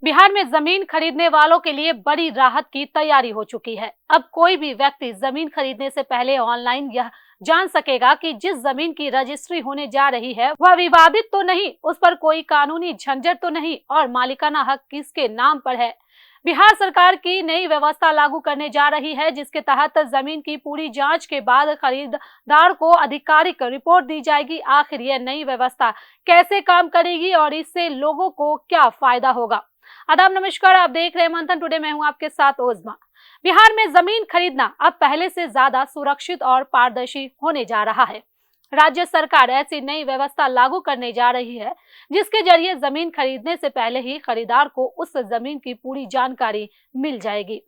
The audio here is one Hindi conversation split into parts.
बिहार में जमीन खरीदने वालों के लिए बड़ी राहत की तैयारी हो चुकी है। अब कोई भी व्यक्ति जमीन खरीदने से पहले ऑनलाइन यह जान सकेगा कि जिस जमीन की रजिस्ट्री होने जा रही है वह विवादित तो नहीं, उस पर कोई कानूनी झंझट तो नहीं और मालिकाना हक किसके नाम पर है। बिहार सरकार की नई व्यवस्था लागू करने जा रही है, जिसके तहत जमीन की पूरी जांच के बाद खरीदार को आधिकारिक रिपोर्ट दी जाएगी। आखिर यह नई व्यवस्था कैसे काम करेगी और इससे लोगों को क्या फायदा होगा। आदाब नमस्कार, आप देख रहे हैं मंथन टुडे। मैं हूं आपके साथ ओजमा। बिहार में जमीन खरीदना अब पहले से ज्यादा सुरक्षित और पारदर्शी होने जा रहा है। राज्य सरकार ऐसी नई व्यवस्था लागू करने जा रही है जिसके जरिए जमीन खरीदने से पहले ही खरीदार को उस जमीन की पूरी जानकारी मिल जाएगी।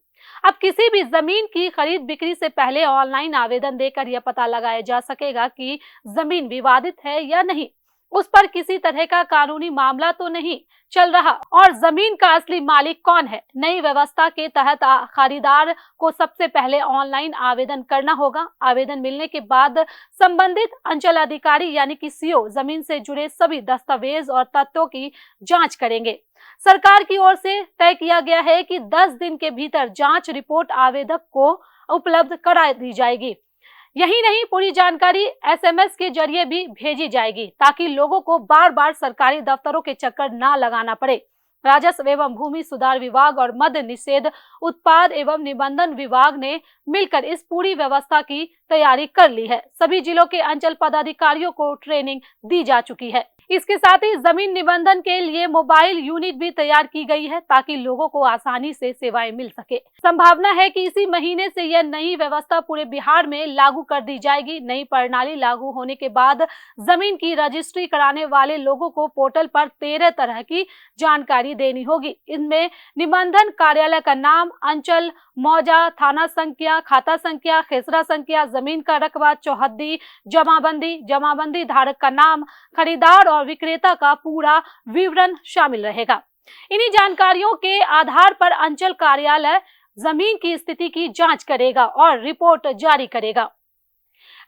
अब किसी भी जमीन की खरीद बिक्री से पहले ऑनलाइन आवेदन देकर यह पता लगाया जा सकेगा कि जमीन विवादित है या नहीं, उस पर किसी तरह का कानूनी मामला तो नहीं चल रहा और जमीन का असली मालिक कौन है। नई व्यवस्था के तहत खरीदार को सबसे पहले ऑनलाइन आवेदन करना होगा। आवेदन मिलने के बाद संबंधित अंचल अधिकारी यानी कि सीओ जमीन से जुड़े सभी दस्तावेज और तथ्यों की जांच करेंगे। सरकार की ओर से तय किया गया है कि 10 दिन के भीतर जांच रिपोर्ट आवेदक को उपलब्ध करा दी जाएगी। यही नहीं, पूरी जानकारी एसएमएस के जरिए भी भेजी जाएगी ताकि लोगों को बार बार सरकारी दफ्तरों के चक्कर ना लगाना पड़े। राजस्व एवं भूमि सुधार विभाग और मद्य निषेध उत्पाद एवं निबंधन विभाग ने मिलकर इस पूरी व्यवस्था की तैयारी कर ली है। सभी जिलों के अंचल पदाधिकारियों को ट्रेनिंग दी जा चुकी है। इसके साथ ही जमीन निबंधन के लिए मोबाइल यूनिट भी तैयार की गई है ताकि लोगों को आसानी से सेवाएं मिल सके। संभावना है कि इसी महीने से यह नई व्यवस्था पूरे बिहार में लागू कर दी जाएगी। नई प्रणाली लागू होने के बाद जमीन की रजिस्ट्री कराने वाले लोगों को पोर्टल पर 13 तरह की जानकारी देनी होगी। इनमें निबंधन कार्यालय का नाम, अंचल मौजा, थाना संख्या, खाता संख्या, खेसरा संख्या, जमीन का रकबा, चौहद्दी, जमाबंदी धारक का नाम, खरीदार और विक्रेता का पूरा विवरण शामिल रहेगा। इन्हीं जानकारियों के आधार पर अंचल कार्यालय जमीन की स्थिति की जांच करेगा और रिपोर्ट जारी करेगा।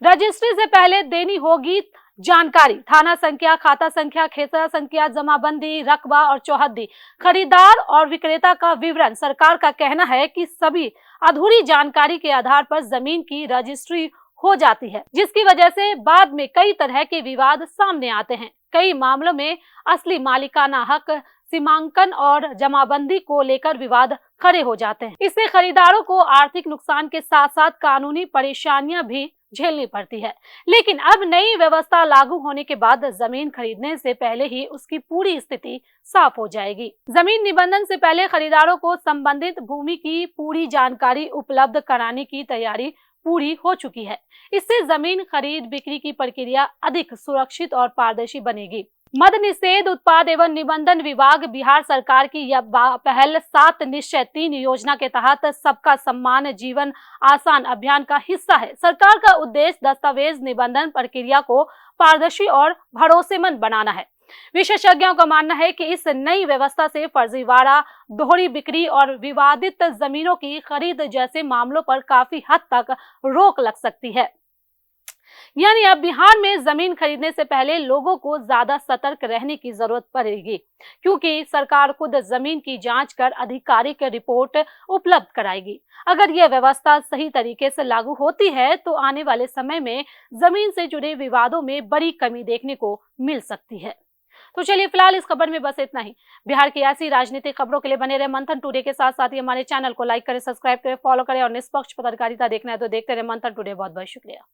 रजिस्ट्री से पहले देनी होगी जानकारी, थाना संख्या, खाता संख्या, खेसरा संख्या, जमाबंदी, रकबा और चौहद्दी, खरीदार और विक्रेता का विवरण। सरकार का कहना है कि सभी अधूरी जानकारी के आधार पर जमीन की रजिस्ट्री हो जाती है, जिसकी वजह से बाद में कई तरह के विवाद सामने आते हैं। कई मामलों में असली मालिकाना हक, सीमांकन और जमाबंदी को लेकर विवाद खड़े हो जाते हैं। इससे खरीदारों को आर्थिक नुकसान के साथ साथ कानूनी परेशानियां भी झेलनी पड़ती है। लेकिन अब नई व्यवस्था लागू होने के बाद जमीन खरीदने से पहले ही उसकी पूरी स्थिति साफ हो जाएगी। जमीन निबंधन से पहले खरीदारों को संबंधित भूमि की पूरी जानकारी उपलब्ध कराने की तैयारी पूरी हो चुकी है। इससे जमीन खरीद बिक्री की प्रक्रिया अधिक सुरक्षित और पारदर्शी बनेगी। मद्य निषेध उत्पाद एवं निबंधन विभाग बिहार सरकार की यह पहल 7 निश्चय 3 योजना के तहत सबका सम्मान जीवन आसान अभियान का हिस्सा है। सरकार का उद्देश्य दस्तावेज निबंधन प्रक्रिया को पारदर्शी और भरोसेमंद बनाना है। विशेषज्ञों का मानना है कि इस नई व्यवस्था से फर्जीवाड़ा, दोहरी बिक्री और विवादित जमीनों की खरीद जैसे मामलों पर काफी हद तक रोक लग सकती है। यानी अब बिहार में जमीन खरीदने से पहले लोगों को ज्यादा सतर्क रहने की जरूरत पड़ेगी, क्योंकि सरकार खुद जमीन की जांच कर आधिकारिक रिपोर्ट उपलब्ध कराएगी। अगर यह व्यवस्था सही तरीके से लागू होती है तो आने वाले समय में जमीन से जुड़े विवादों में बड़ी कमी देखने को मिल सकती है। तो चलिए, फिलहाल इस खबर में बस इतना ही। बिहार की ऐसी राजनीतिक खबरों के लिए बने रहे मंथन टुडे के साथ ही हमारे चैनल को लाइक करें, सब्सक्राइब करें, फॉलो करें और निष्पक्ष पत्रकारिता देखना है तो देखते रहे मंथन टुडे। बहुत बहुत शुक्रिया।